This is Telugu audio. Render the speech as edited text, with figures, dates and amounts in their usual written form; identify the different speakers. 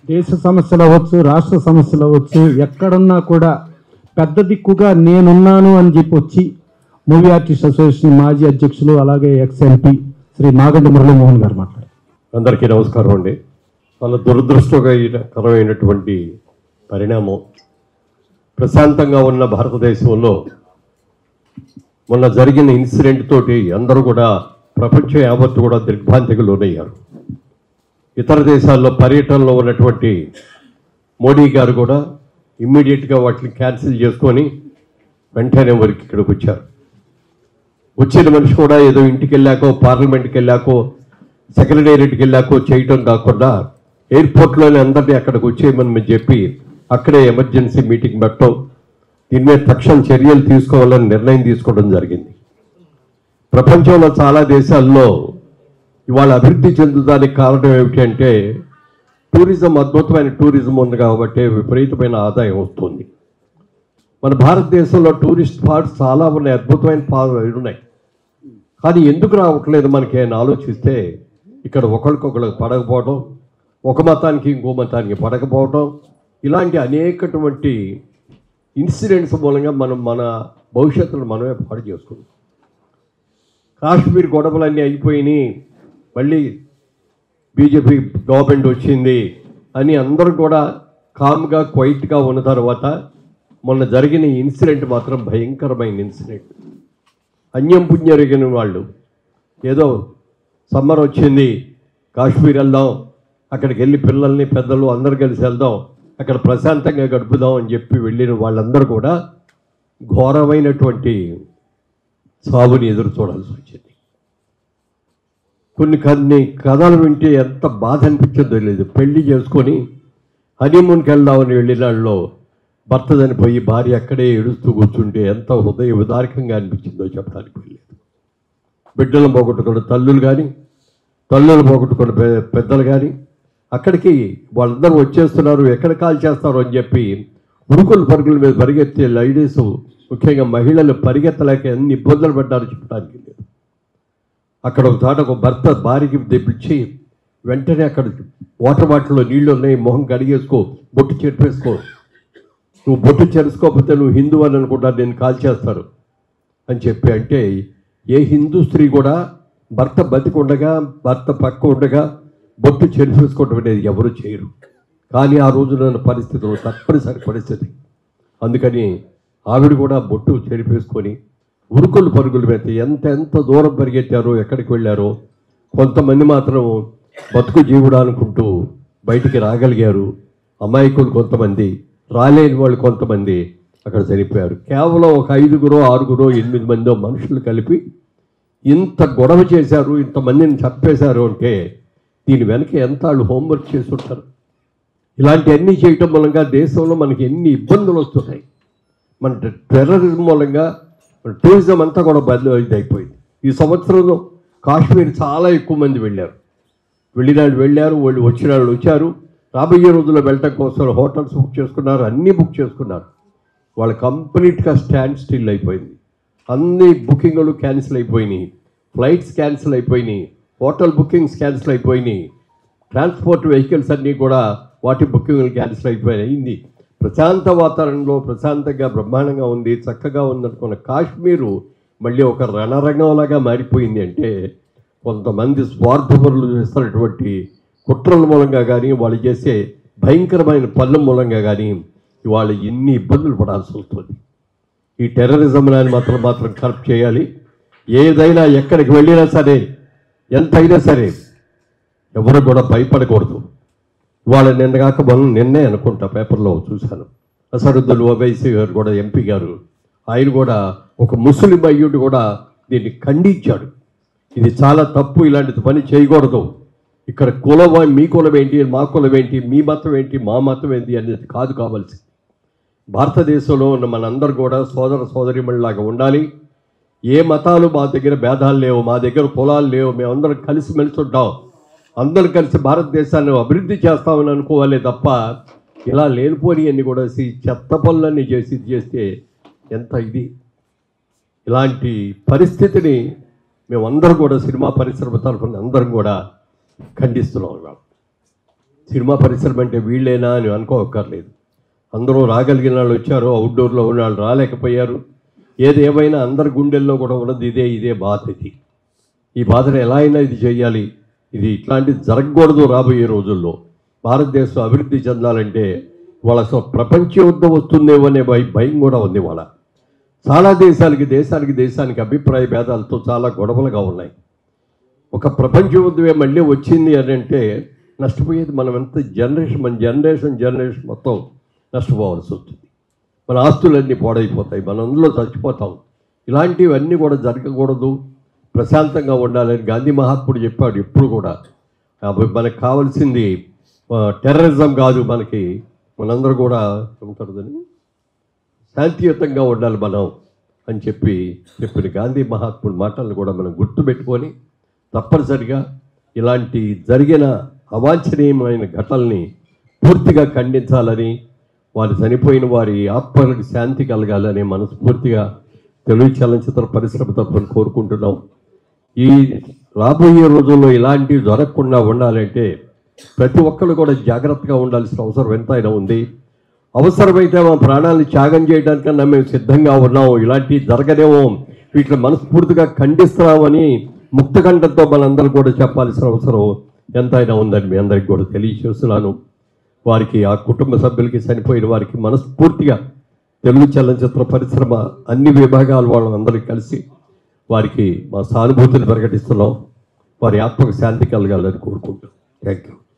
Speaker 1: దేశ సమస్యలు అవ్వచ్చు, రాష్ట్ర సమస్యలు అవ్వచ్చు, ఎక్కడున్నా కూడా పెద్ద దిక్కుగా నేనున్నాను అని చెప్పి వచ్చి మూవీ ఆర్టిస్ట్ అసోసియేషన్ మాజీ అధ్యక్షులు అలాగే ఎక్స్ఎంపీ శ్రీ నాగంటి మురళీమోహన్ గారు మాట్లాడారు.
Speaker 2: అందరికీ నమస్కారం అండి. చాలా దురదృష్టకరమైనటువంటి పరిణామం. ప్రశాంతంగా ఉన్న భారతదేశంలో మొన్న జరిగిన ఇన్సిడెంట్ తోటి అందరూ కూడా ప్రపంచ యావత్తు కూడా దిగ్భ్రాంతికి లోనయ్యారు. ఇతర దేశాల్లో పర్యటనలో ఉన్నటువంటి మోడీ గారు కూడా ఇమ్మీడియట్గా వాటిని క్యాన్సిల్ చేసుకొని వెంటనే వారికి ఇక్కడికి వచ్చారు. వచ్చిన మనిషి కూడా ఏదో ఇంటికి వెళ్ళాకో, పార్లమెంట్కి వెళ్ళాకో, సెక్రటేరియట్కి వెళ్ళాకో చేయటం కాకుండా ఎయిర్పోర్ట్లోనే అందరినీ అక్కడికి వచ్చేయమని చెప్పి అక్కడే ఎమర్జెన్సీ మీటింగ్ పెట్టడం, దీని మీద తక్షణ చర్యలు తీసుకోవాలని నిర్ణయం తీసుకోవడం జరిగింది. ప్రపంచంలో చాలా దేశాల్లో ఇవాళ అభివృద్ధి చెందుదానికి కారణం ఏమిటి అంటే టూరిజం, అద్భుతమైన టూరిజం ఉంది కాబట్టి విపరీతమైన ఆదాయం వస్తుంది. మన భారతదేశంలో టూరిస్ట్ స్పాట్స్ చాలా ఉన్నాయి, అద్భుతమైన ఉన్నాయి. కానీ ఎందుకు రావట్లేదు మనకి అని ఆలోచిస్తే ఇక్కడ ఒకరికొకరికి పడకపోవడం, ఒక మతానికి ఇంకో మతానికి పడకపోవడం, ఇలాంటి అనేకటువంటి ఇన్సిడెంట్స్ మూలంగా మనం మన భవిష్యత్తును మనమే పాడు చేసుకున్నాం. కాశ్మీర్ గొడవలన్నీ అయిపోయినాయి, మళ్ళీ బీజేపీ గవర్నమెంట్ వచ్చింది అని అందరూ కూడా కామ్గా క్వైట్గా ఉన్న తర్వాత మొన్న జరిగిన ఇన్సిడెంట్ మాత్రం భయంకరమైన ఇన్సిడెంట్. అన్యం పుణ్యరిగిన వాళ్ళు ఏదో సమ్మర్ వచ్చింది, కాశ్మీర్ వెళ్దాం, అక్కడికి వెళ్ళి పిల్లల్ని పెద్దలు అందరు కలిసి వెళ్దాం, అక్కడ ప్రశాంతంగా గడుపుదాం అని చెప్పి వెళ్ళిన వాళ్ళందరూ కూడా ఘోరమైనటువంటి సాగుని ఎదురు చూడాల్సి వచ్చింది. కొన్ని కథలు వింటే ఎంత బాధ అనిపించిందో తెలియదు. పెళ్లి చేసుకొని హనీమూన్కి వెళ్దామని వెళ్ళిన వాళ్ళలో భర్త చనిపోయి భార్య అక్కడే ఏడుస్తూ కూర్చుంటే ఎంత హృదయ విదారకంగా అనిపించిందో చెప్పడానికి వెళ్ళలేదు. బిడ్డలను పోగొట్టుకున్న తల్లులు కానీ, తల్లులు పోగొట్టుకున్న పెద్దలు కానీ అక్కడికి వాళ్ళందరూ వచ్చేస్తున్నారు, ఎక్కడ కాల్ చేస్తారు అని చెప్పి ఉరుకుల పరుగుల మీద పరిగెత్తే లేడీస్, ముఖ్యంగా మహిళలు పరిగెత్తలేక ఎన్ని ఇబ్బందులు పడ్డారో చెప్పడానికి లేదు. అక్కడ ఒక చోట ఒక భర్త భార్యకి తెప్పించి వెంటనే అక్కడ వాటర్ బాటిల్లో నీళ్లు ఉన్నాయి, మొహం కడిగేసుకో, బొట్టు చెరిపేసుకో, నువ్వు బొట్టు చెరుసుకోకపోతే నువ్వు హిందూ అని అనుకుంటా, నేను కాల్ చేస్తారు అని చెప్పి అంటే ఏ హిందూ స్త్రీ కూడా భర్త బతికుండగా, భర్త పక్క ఉండగా బొట్టు చెరిపేసుకోవటం అనేది ఎవరు చేయరు. కానీ ఆ రోజున పరిస్థితులు తప్పనిసరి పరిస్థితి. అందుకని ఆవిడ కూడా బొట్టు చెరిపేసుకొని ఉరుకులు పరుగులు పెట్టి ఎంత దూరం పరిగెత్తారో, ఎక్కడికి వెళ్ళారో. కొంతమంది మాత్రం బతుకు జీవుడు అనుకుంటూ బయటికి రాగలిగారు. అమాయకులు కొంతమంది, రాలేని వాళ్ళు కొంతమంది అక్కడ చనిపోయారు. కేవలం ఒక 5గురో 6గురో 8 మందో మనుషులు కలిపి ఇంత గొడవ చేశారు, ఇంతమందిని చంపేశారు అంటే దీని వెనక ఎంత వాళ్ళు హోంవర్క్ చేసి ఉంటారు. ఇలాంటివన్నీ చేయటం మూలంగా దేశంలో మనకి ఎన్ని ఇబ్బందులు వస్తున్నాయి. మన టెర్రరిజం మూలంగా టూరిజం అంతా కూడా ఇదైపోయింది. ఈ సంవత్సరం కాశ్మీర్ చాలా ఎక్కువ మంది వెళ్ళారు, వెళ్ళారు, వాళ్ళు వచ్చిన వాళ్ళు వచ్చారు. రాబోయే రోజుల్లో వెళ్ళటం కోసం హోటల్స్ బుక్ చేసుకున్నారు, అన్నీ బుక్ చేసుకున్నారు. వాళ్ళు కంప్లీట్గా స్టాండ్ స్టిల్ అయిపోయింది. అన్ని బుకింగ్లు క్యాన్సిల్ అయిపోయినాయి, ఫ్లైట్స్ క్యాన్సిల్ అయిపోయినాయి, హోటల్ బుకింగ్స్ క్యాన్సిల్ అయిపోయినాయి, ట్రాన్స్పోర్ట్ వెహికల్స్ అన్నీ కూడా వాటి బుకింగ్లు క్యాన్సిల్ అయిపోయింది. ప్రశాంత వాతావరణంలో ప్రశాంతంగా బ్రహ్మాండంగా ఉంది, చక్కగా ఉందనుకున్న కాశ్మీరు మళ్ళీ ఒక రణరంగంలాగా మారిపోయింది. అంటే కొంతమంది స్వార్థపరులు చేస్తున్నటువంటి కుట్రల మూలంగా కానీ, వాళ్ళు చేసే భయంకరమైన పనుల మూలంగా కానీ ఇవాళ ఎన్ని ఇబ్బందులు పడాల్సి వస్తుంది. ఈ టెర్రరిజం అని మాత్రం కరెక్ట్ చేయాలి. ఏదైనా ఎక్కడికి వెళ్ళినా సరే, ఎంతైనా సరే ఎవరు కూడా భయపడకూడదు. వాళ్ళ నిన్నే అనుకుంటా పేపర్లో చూశాను, అసదుద్దీన్ ఓవైసీ గారు కూడా, ఎంపీ గారు, ఆయన కూడా ఒక ముస్లిం అయ్యుడు కూడా దీన్ని ఖండించాడు. ఇది చాలా తప్పు, ఇలాంటి పని చేయకూడదు. ఇక్కడ కులం, మీ కులం ఏంటి, మా కులం ఏంటి, మీ మతం ఏంటి, మా మతం ఏంటి అనేది కాదు కావాల్సి. భారతదేశంలో ఉన్న మనందరూ కూడా సోదర సోదరిమణిలాగా ఉండాలి. ఏ మతాలు మా దగ్గర భేదాలు లేవు, మా దగ్గర కులాలు లేవు, మేమందరం కలిసిమెలిసి ఉంటాం, అందరూ కలిసి భారతదేశాన్ని అభివృద్ధి చేస్తామని అనుకోవాలి తప్ప ఇలా లేనిపోని అన్ని కూడా చెత్త పనులన్నీ చేస్తే ఎంత ఇది. ఇలాంటి పరిస్థితిని మేమందరం కూడా సినిమా పరిశ్రమ తరఫున అందరం కూడా ఖండిస్తున్నాం. సినిమా పరిశ్రమ అంటే వీళ్ళేనా అని అనుకోక్కర్లేదు. అందరూ రాగలిగిన వాళ్ళు వచ్చారు, అవుట్డోర్లో ఉన్న వాళ్ళు రాలేకపోయారు. ఏది ఏమైనా అందరి గుండెల్లో కూడా ఉన్నది ఇదే బాధ. ఈ బాధను ఎలా అయినా ఇది చేయాలి, ఇది ఇట్లాంటిది జరగకూడదు. రాబోయే రోజుల్లో భారతదేశం అభివృద్ధి చెందాలంటే వాళ్ళ అసలు ప్రపంచ యుద్ధం వస్తుందేమో అనే భయం కూడా ఉంది. వాళ్ళ చాలా దేశానికి అభిప్రాయ భేదాలతో చాలా గొడవలుగా ఉన్నాయి. ఒక ప్రపంచ యుద్ధమే మళ్ళీ వచ్చింది అని అంటే నష్టపోయేది మనం ఎంత మన జనరేషన్ మొత్తం నష్టపోవాల్సి వస్తుంది. మన ఆస్తులన్నీ పాడైపోతాయి, మనం అందులో చచ్చిపోతాం. ఇలాంటివన్నీ కూడా జరగకూడదు, ప్రశాంతంగా ఉండాలని గాంధీ మహాత్ముడు చెప్పాడు. ఎప్పుడు కూడా మనకు కావాల్సింది టెర్రరిజం కాదు, మనందరూ కూడా ఏమంటారు దాన్ని, శాంతియుతంగా ఉండాలి మనం అని చెప్పిన గాంధీ మహాత్ముడి మాటలను కూడా మనం గుర్తుపెట్టుకొని తప్పనిసరిగా ఇలాంటి జరిగిన అవాంఛనీయమైన ఘటనల్ని పూర్తిగా ఖండించాలని, వారు చనిపోయిన వారి ఆత్మలకు శాంతి కలగాలని మనస్ఫూర్తిగా తెలుగు చలనచిత్ర పరిశ్రమ తరఫున కోరుకుంటున్నాం. ఈ రాబోయే రోజుల్లో ఇలాంటివి జరగకుండా ఉండాలంటే ప్రతి ఒక్కరు కూడా జాగ్రత్తగా ఉండాల్సిన అవసరం ఎంతైనా ఉంది. అవసరమైతే మా ప్రాణాలను త్యాగం చేయడానికన్నా మేము సిద్ధంగా ఉన్నాం. ఇలాంటివి జరగదేమో, వీటిని మనస్ఫూర్తిగా ఖండిస్తున్నామని ముక్తకంఠంతో మనందరూ కూడా చెప్పాల్సిన అవసరం ఎంతైనా ఉందని మీ అందరికీ కూడా తెలియజేస్తున్నాను. వారికి, ఆ కుటుంబ సభ్యులకి, చనిపోయిన వారికి మనస్ఫూర్తిగా తెలుగు చలనచిత్ర పరిశ్రమ అన్ని విభాగాల వాళ్ళందరికీ కలిసి వారికి మా సానుభూతిని ప్రకటిస్తున్నాం. వారి ఆత్మకు శాంతి కలగాలని కోరుకుంటాం. Thank you.